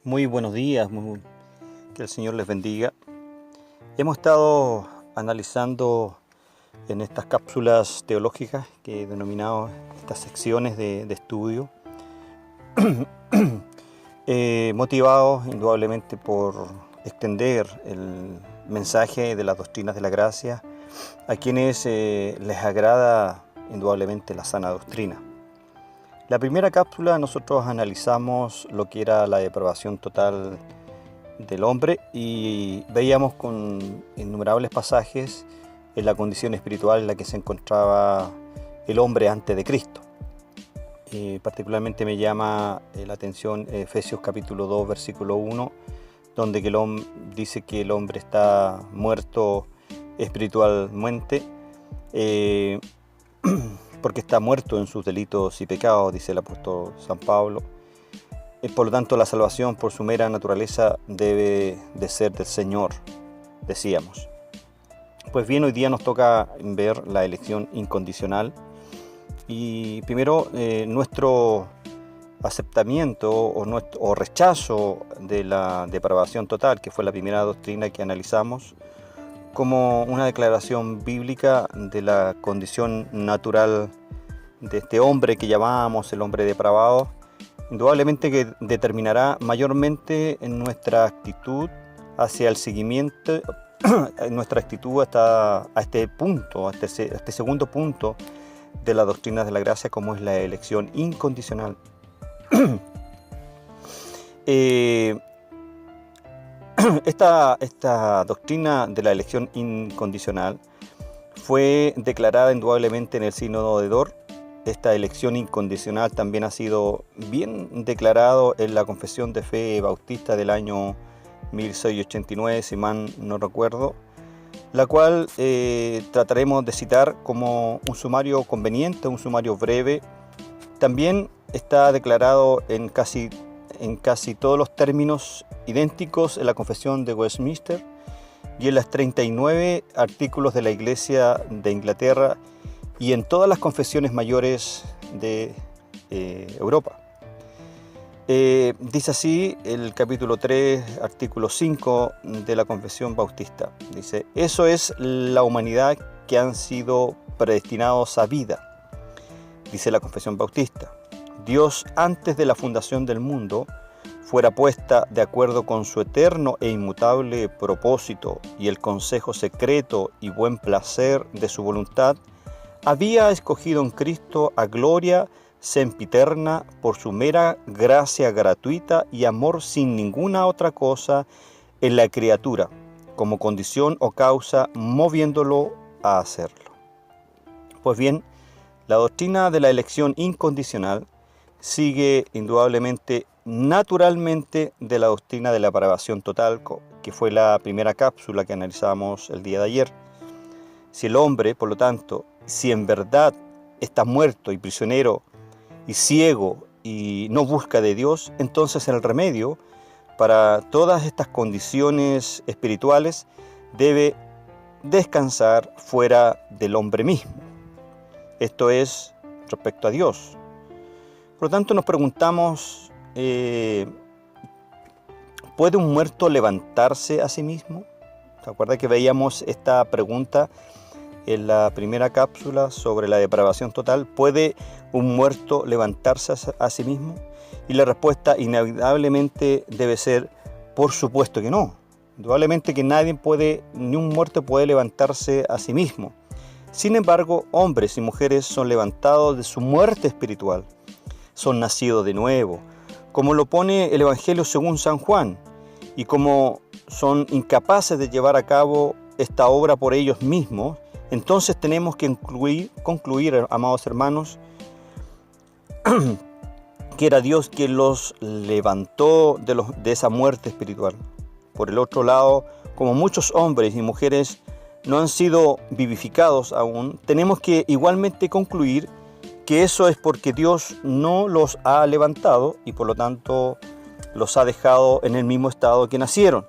Muy buenos días, que el Señor les bendiga. Hemos estado analizando en estas cápsulas teológicas que he denominado estas secciones de estudio, motivados indudablemente por extender el mensaje de las doctrinas de la gracia a quienes les agrada indudablemente la sana doctrina. La primera cápsula nosotros analizamos lo que era la depravación total del hombre y veíamos con innumerables pasajes en la condición espiritual en la que se encontraba el hombre antes de Cristo. Particularmente me llama la atención Efesios capítulo 2 versículo 1, donde dice que el hombre está muerto espiritualmente, porque está muerto en sus delitos y pecados, dice el apóstol San Pablo. Por lo tanto, la salvación por su mera naturaleza debe de ser del Señor, decíamos. Pues bien, hoy día nos toca ver la elección incondicional. Y primero, nuestro aceptamiento o rechazo de la depravación total, que fue la primera doctrina que analizamos, como una declaración bíblica de la condición natural de este hombre que llamamos el hombre depravado, indudablemente que determinará mayormente en nuestra actitud hacia el seguimiento, nuestra actitud hasta a este punto, a este segundo punto de la doctrina de la gracia, como es la elección incondicional. Esta doctrina de la elección incondicional fue declarada indudablemente en el Sínodo de Dort. Esta elección incondicional también ha sido bien declarado en la Confesión de Fe Bautista del año 1689, si mal no recuerdo, la cual trataremos de citar como un sumario conveniente, un sumario breve. También está declarado en casi todos los términos idénticos en la Confesión de Westminster y en los 39 artículos de la Iglesia de Inglaterra y en todas las confesiones mayores de Europa. Dice así el capítulo 3, artículo 5 de la Confesión Bautista. Dice: eso es la humanidad que han sido predestinados a vida. Dice la Confesión Bautista: Dios, antes de la fundación del mundo, fuera puesta de acuerdo con su eterno e inmutable propósito y el consejo secreto y buen placer de su voluntad, había escogido en Cristo a gloria sempiterna por su mera gracia gratuita y amor sin ninguna otra cosa en la criatura, como condición o causa moviéndolo a hacerlo. Pues bien, la doctrina de la elección incondicional sigue indudablemente, naturalmente, de la doctrina de la depravación total, que fue la primera cápsula que analizamos el día de ayer. Si el hombre, por lo tanto, si en verdad está muerto y prisionero y ciego y no busca de Dios, entonces el remedio para todas estas condiciones espirituales debe descansar fuera del hombre mismo. Esto es respecto a Dios. Por lo tanto, nos preguntamos, ¿puede un muerto levantarse a sí mismo? ¿Se acuerda que veíamos esta pregunta en la primera cápsula sobre la depravación total? ¿Puede un muerto levantarse a sí mismo? Y la respuesta inevitablemente debe ser, por supuesto que no. Indudablemente que ni un muerto puede levantarse a sí mismo. Sin embargo, hombres y mujeres son levantados de su muerte espiritual, son nacidos de nuevo, como lo pone el Evangelio según San Juan, y como son incapaces de llevar a cabo esta obra por ellos mismos, entonces tenemos que concluir, amados hermanos, que era Dios quien los levantó de esa muerte espiritual. Por el otro lado, como muchos hombres y mujeres no han sido vivificados aún, tenemos que igualmente concluir que eso es porque Dios no los ha levantado y por lo tanto los ha dejado en el mismo estado que nacieron.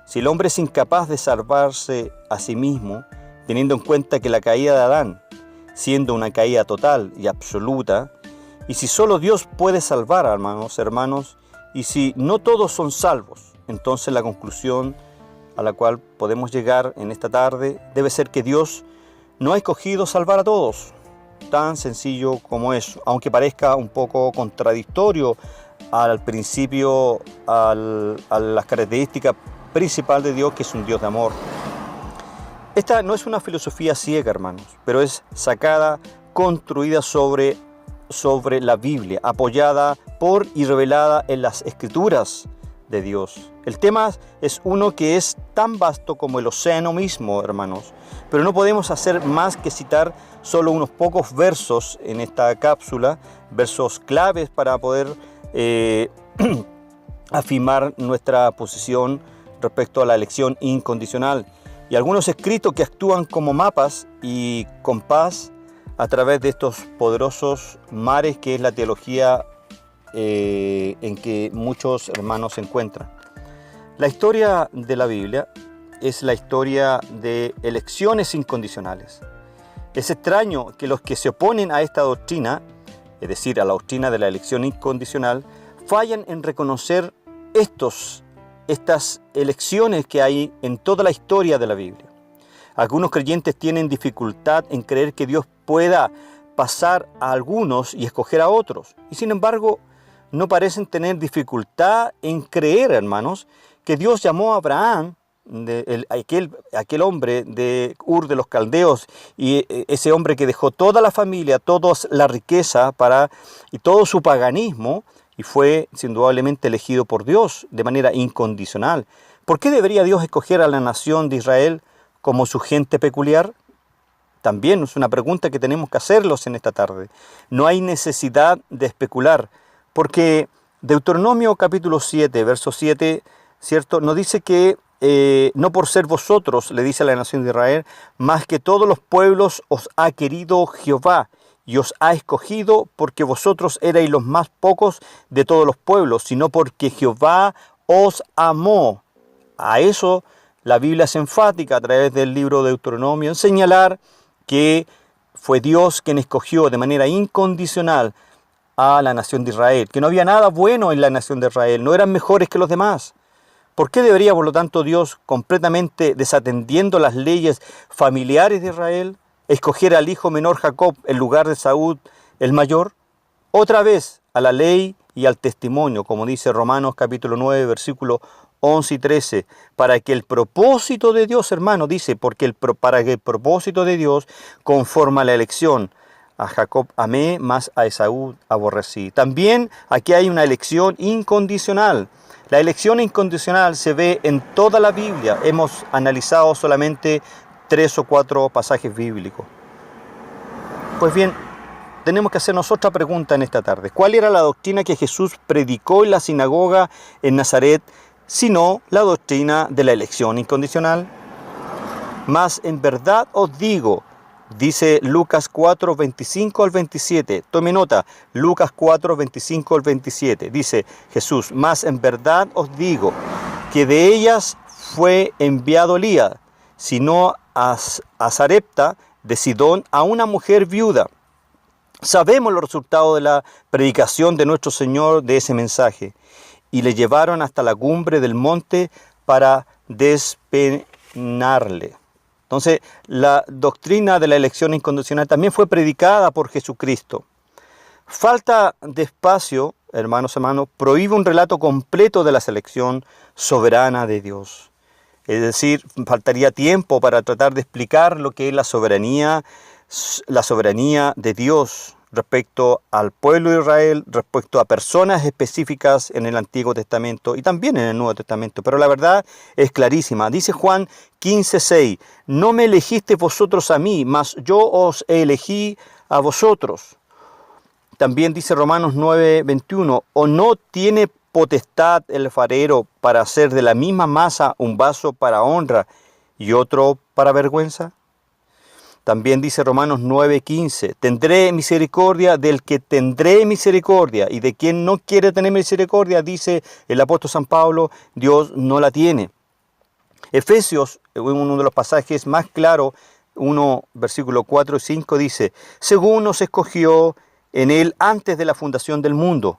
Si el hombre es incapaz de salvarse a sí mismo, teniendo en cuenta que la caída de Adán, siendo una caída total y absoluta, y si solo Dios puede salvar, hermanos, Y si no todos son salvos, entonces la conclusión a la cual podemos llegar en esta tarde debe ser que Dios no ha escogido salvar a todos. Tan sencillo como eso, aunque parezca un poco contradictorio al principio, a las características principales de Dios, que es un Dios de amor. Esta no es una filosofía ciega, hermanos, pero es sacada, construida sobre la Biblia, apoyada por y revelada en las Escrituras de Dios. El tema es uno que es tan vasto como el océano mismo, hermanos, pero no podemos hacer más que citar solo unos pocos versos en esta cápsula, versos claves para poder afirmar nuestra posición respecto a la elección incondicional, y algunos escritos que actúan como mapas y compás a través de estos poderosos mares que es la teología en que muchos hermanos se encuentran. La historia de la Biblia es la historia de elecciones incondicionales. Es extraño que los que se oponen a esta doctrina, es decir, a la doctrina de la elección incondicional, fallan en reconocer estas elecciones que hay en toda la historia de la Biblia. Algunos creyentes tienen dificultad en creer que Dios pueda pasar a algunos y escoger a otros. Y sin embargo, no parecen tener dificultad en creer, hermanos, que Dios llamó a Abraham, aquel hombre de Ur de los Caldeos, y ese hombre que dejó toda la familia, toda la riqueza y todo su paganismo, y fue indudablemente elegido por Dios de manera incondicional. ¿Por qué debería Dios escoger a la nación de Israel como su gente peculiar? También es una pregunta que tenemos que hacerlos en esta tarde. No hay necesidad de especular, porque Deuteronomio capítulo 7, verso 7, ¿cierto?, nos dice que no por ser vosotros, le dice a la nación de Israel, más que todos los pueblos os ha querido Jehová, y os ha escogido porque vosotros erais los más pocos de todos los pueblos, sino porque Jehová os amó. A eso la Biblia es enfática a través del libro de Deuteronomio, en señalar que fue Dios quien escogió de manera incondicional a la nación de Israel, que no había nada bueno en la nación de Israel, no eran mejores que los demás. ¿Por qué debería, por lo tanto, Dios, completamente desatendiendo las leyes familiares de Israel, escoger al hijo menor Jacob en lugar de Saúl el mayor? Otra vez a la ley y al testimonio, como dice Romanos capítulo 9, versículos 11 y 13, para que el propósito de Dios, hermano, dice, para que el propósito de Dios, conforme a la elección, a Jacob amé, más a Esaú aborrecí. También aquí hay una elección incondicional. La elección incondicional se ve en toda la Biblia. Hemos analizado solamente 3 o 4 pasajes bíblicos. Pues bien, tenemos que hacernos otra pregunta en esta tarde. ¿Cuál era la doctrina que Jesús predicó en la sinagoga en Nazaret, sino la doctrina de la elección incondicional? Mas en verdad os digo, dice Lucas 4, 25 al 27. Tome nota, Lucas 4, 25 al 27. Dice Jesús, mas en verdad os digo, que de ellas fue enviado Elías, sino a Sarepta de Sidón, a una mujer viuda. Sabemos los resultados de la predicación de nuestro Señor de ese mensaje. Y le llevaron hasta la cumbre del monte para despenarle. Entonces, la doctrina de la elección incondicional también fue predicada por Jesucristo. Falta de espacio, hermanos, prohíbe un relato completo de la selección soberana de Dios. Es decir, faltaría tiempo para tratar de explicar lo que es la soberanía de Dios respecto al pueblo de Israel, respecto a personas específicas en el Antiguo Testamento y también en el Nuevo Testamento. Pero la verdad es clarísima. Dice Juan 15:6, no me elegisteis vosotros a mí, mas yo os elegí a vosotros. También dice Romanos 9:21, ¿o no tiene potestad el alfarero para hacer de la misma masa un vaso para honra y otro para vergüenza? También dice Romanos 9:15, tendré misericordia del que tendré misericordia, y de quien no quiere tener misericordia, dice el apóstol San Pablo, Dios no la tiene. Efesios, uno de los pasajes más claros, 1 versículo 4 y 5 dice, según nos escogió en él antes de la fundación del mundo,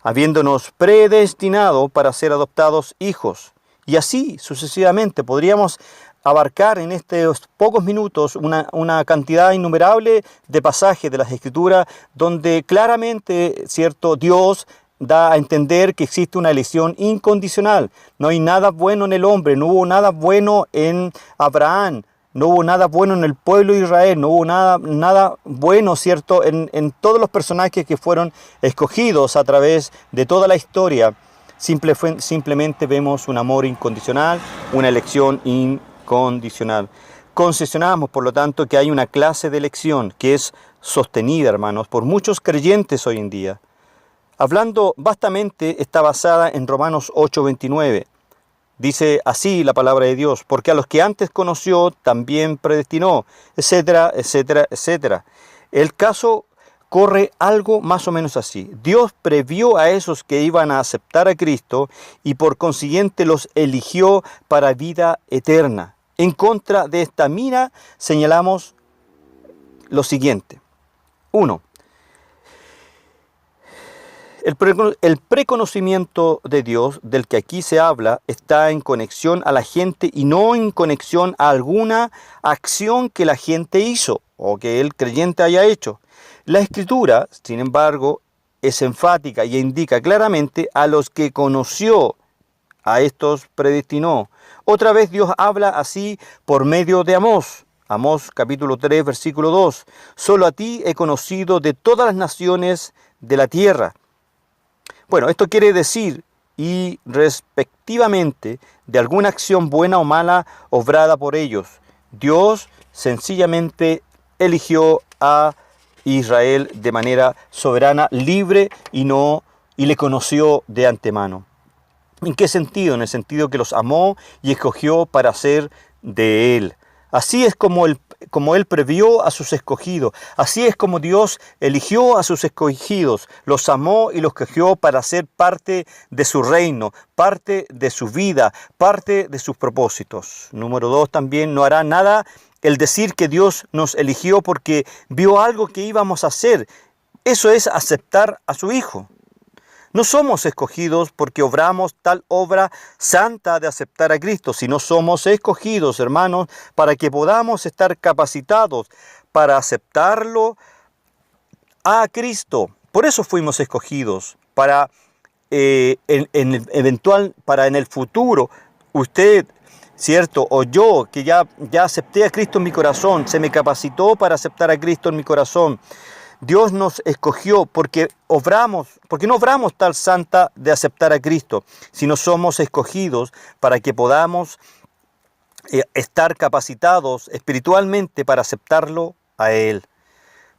habiéndonos predestinado para ser adoptados hijos. Y así sucesivamente podríamos abarcar en estos pocos minutos una cantidad innumerable de pasajes de las Escrituras donde claramente, cierto, Dios da a entender que existe una elección incondicional. No hay nada bueno en el hombre, no hubo nada bueno en Abraham, no hubo nada bueno en el pueblo de Israel, no hubo nada bueno, cierto, en todos los personajes que fueron escogidos a través de toda la historia. Simplemente vemos un amor incondicional, una elección incondicional. Concesionamos, por lo tanto, que hay una clase de elección que es sostenida, hermanos, por muchos creyentes hoy en día. Hablando vastamente, está basada en Romanos 8:29. Dice así la palabra de Dios: porque a los que antes conoció, también predestinó, etcétera, etcétera, etcétera. El caso corre algo más o menos así. Dios previó a esos que iban a aceptar a Cristo y por consiguiente los eligió para vida eterna. En contra de esta mira señalamos lo siguiente. 1. El preconocimiento de Dios, del que aquí se habla, está en conexión a la gente y no en conexión a alguna acción que la gente hizo o que el creyente haya hecho. La Escritura, sin embargo, es enfática y indica claramente: a los que conoció, a estos predestinó. Otra vez Dios habla así por medio de Amós. Amós capítulo 3, versículo 2. Solo a ti he conocido de todas las naciones de la tierra. Bueno, esto quiere decir, y respectivamente, de alguna acción buena o mala obrada por ellos. Dios sencillamente eligió a Israel de manera soberana, libre y le conoció de antemano. ¿En qué sentido? En el sentido que los amó y escogió para ser de Él. Así es como Él previó a sus escogidos. Así es como Dios eligió a sus escogidos. Los amó y los escogió para ser parte de su reino, parte de su vida, parte de sus propósitos. Número 2, también no hará nada el decir que Dios nos eligió porque vio algo que íbamos a hacer. Eso es aceptar a su Hijo. No somos escogidos porque obramos tal obra santa de aceptar a Cristo, sino somos escogidos, hermanos, para que podamos estar capacitados para aceptarlo a Cristo. Por eso fuimos escogidos, para en el futuro, usted, ¿cierto? O yo, que ya acepté a Cristo en mi corazón, se me capacitó para aceptar a Cristo en mi corazón. Dios nos escogió porque no obramos tal santa de aceptar a Cristo, sino somos escogidos para que podamos estar capacitados espiritualmente para aceptarlo a Él.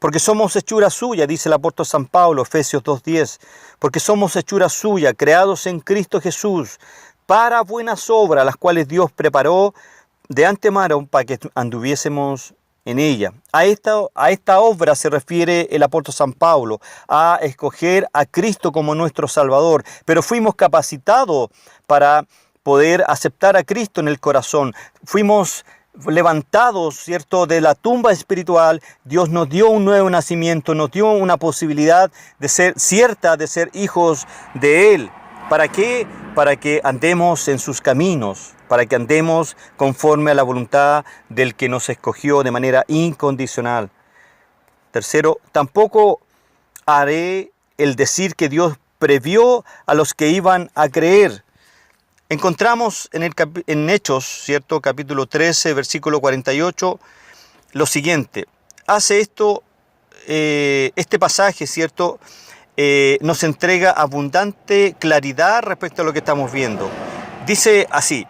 Porque somos hechura suya, dice el apóstol San Pablo, Efesios 2:10. Porque somos hechura suya, creados en Cristo Jesús, para buenas obras, las cuales Dios preparó de antemano para que anduviésemos en ella. A esta obra se refiere el apóstol San Pablo, a escoger a Cristo como nuestro Salvador. Pero fuimos capacitados para poder aceptar a Cristo en el corazón. Fuimos levantados, ¿cierto?, de la tumba espiritual. Dios nos dio un nuevo nacimiento, nos dio una posibilidad de ser hijos de Él. ¿Para qué? Para que andemos en sus caminos, para que andemos conforme a la voluntad del que nos escogió de manera incondicional. Tercero, tampoco haré el decir que Dios previó a los que iban a creer. Encontramos en Hechos, ¿cierto?, capítulo 13, versículo 48, lo siguiente. Hace esto, este pasaje, ¿cierto?, nos entrega abundante claridad respecto a lo que estamos viendo. Dice así: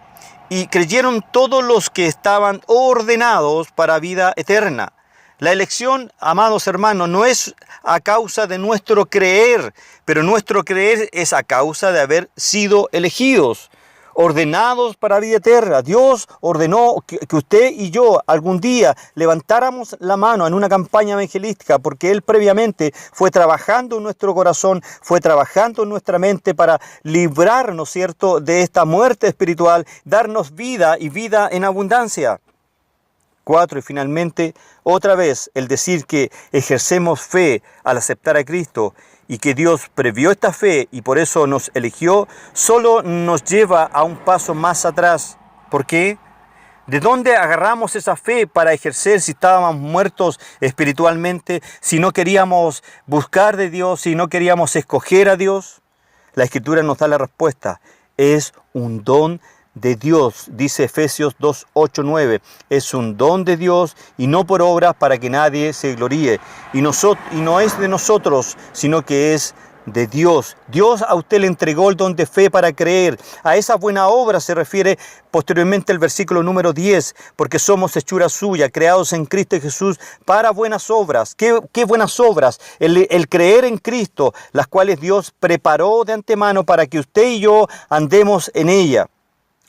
y creyeron todos los que estaban ordenados para vida eterna. La elección, amados hermanos, no es a causa de nuestro creer, pero nuestro creer es a causa de haber sido elegidos, ordenados para vida eterna. Dios ordenó que usted y yo algún día levantáramos la mano en una campaña evangelística, porque Él previamente fue trabajando en nuestro corazón, fue trabajando en nuestra mente para librarnos, ¿cierto?, de esta muerte espiritual, darnos vida y vida en abundancia. 4. Y finalmente, otra vez, el decir que ejercemos fe al aceptar a Cristo y que Dios previó esta fe y por eso nos eligió, solo nos lleva a un paso más atrás. ¿Por qué? ¿De dónde agarramos esa fe para ejercer si estábamos muertos espiritualmente, si no queríamos buscar de Dios, si no queríamos escoger a Dios? La Escritura nos da la respuesta. Es un don de Dios, dice Efesios 2, 8, 9. Es un don de Dios y no por obras para que nadie se gloríe. Y no es de nosotros, sino que es de Dios. Dios a usted le entregó el don de fe para creer. A esa buena obra se refiere posteriormente el versículo número 10, porque somos hechura suya, creados en Cristo Jesús para buenas obras. ¿Qué buenas obras? El creer en Cristo, las cuales Dios preparó de antemano para que usted y yo andemos en ella.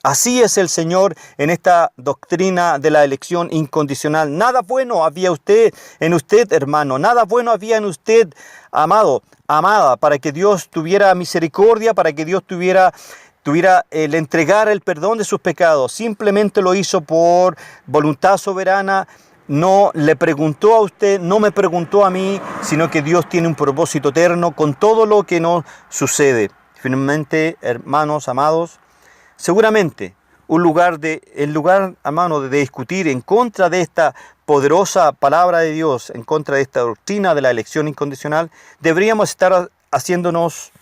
Así es el Señor en esta doctrina de la elección incondicional. Nada bueno había en usted, hermano. Nada bueno había en usted, amado, amada, para que Dios tuviera misericordia, para que Dios le entregara el perdón de sus pecados. Simplemente lo hizo por voluntad soberana. No le preguntó a usted, no me preguntó a mí, sino que Dios tiene un propósito eterno con todo lo que nos sucede. Finalmente, hermanos, amados, seguramente el lugar, hermano, de discutir en contra de esta poderosa palabra de Dios, en contra de esta doctrina de la elección incondicional, deberíamos estar haciéndonos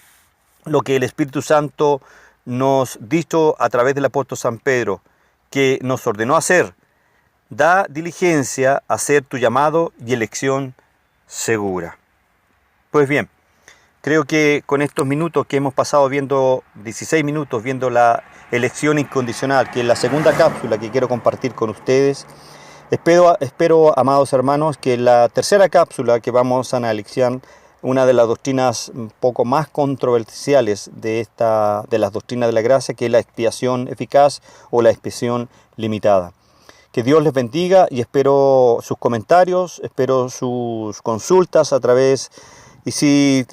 lo que el Espíritu Santo nos dijo a través del apóstol San Pedro, que nos ordenó hacer. Da diligencia a hacer tu llamado y elección segura. Pues bien, creo que con estos minutos que hemos pasado 16 minutos viendo la elección incondicional, que es la segunda cápsula que quiero compartir con ustedes, espero, amados hermanos, que la tercera cápsula que vamos a analizar, una de las doctrinas un poco más controversiales de las doctrinas de la gracia, que es la expiación eficaz o la expiación limitada. Que Dios les bendiga y espero sus comentarios, espero sus consultas a través. Y si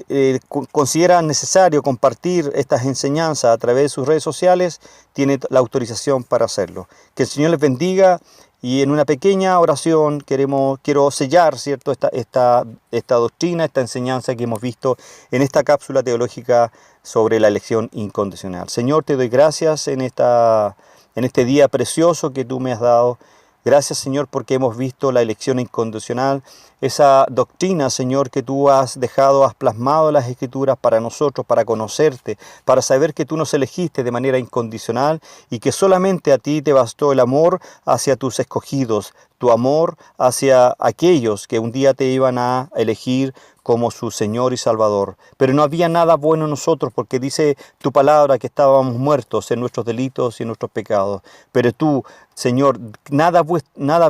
consideran necesario compartir estas enseñanzas a través de sus redes sociales, tiene la autorización para hacerlo. Que el Señor les bendiga y en una pequeña oración quiero sellar, ¿cierto?, esta doctrina, esta enseñanza que hemos visto en esta cápsula teológica sobre la elección incondicional. Señor, te doy gracias en este día precioso que tú me has dado. Gracias, Señor, porque hemos visto la elección incondicional, esa doctrina, Señor, que tú has plasmado en las Escrituras para nosotros, para conocerte, para saber que tú nos elegiste de manera incondicional y que solamente a ti te bastó el amor hacia tus escogidos, tu amor hacia aquellos que un día te iban a elegir como su Señor y Salvador. Pero no había nada bueno en nosotros, porque dice tu palabra que estábamos muertos en nuestros delitos y en nuestros pecados. Pero tú, Señor, nada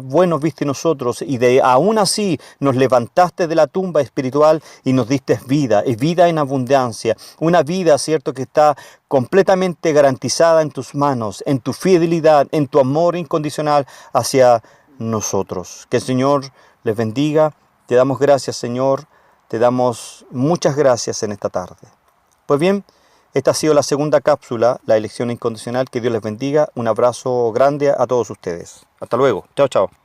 bueno viste en nosotros, y aún así nos levantaste de la tumba espiritual y nos diste vida, y vida en abundancia. Una vida, ¿cierto?, que está completamente garantizada en tus manos, en tu fidelidad, en tu amor incondicional hacia nosotros. Que el Señor les bendiga. Te damos gracias, Señor. Te damos muchas gracias en esta tarde. Pues bien, esta ha sido la segunda cápsula, la elección incondicional. Que Dios les bendiga. Un abrazo grande a todos ustedes. Hasta luego. Chao, chao.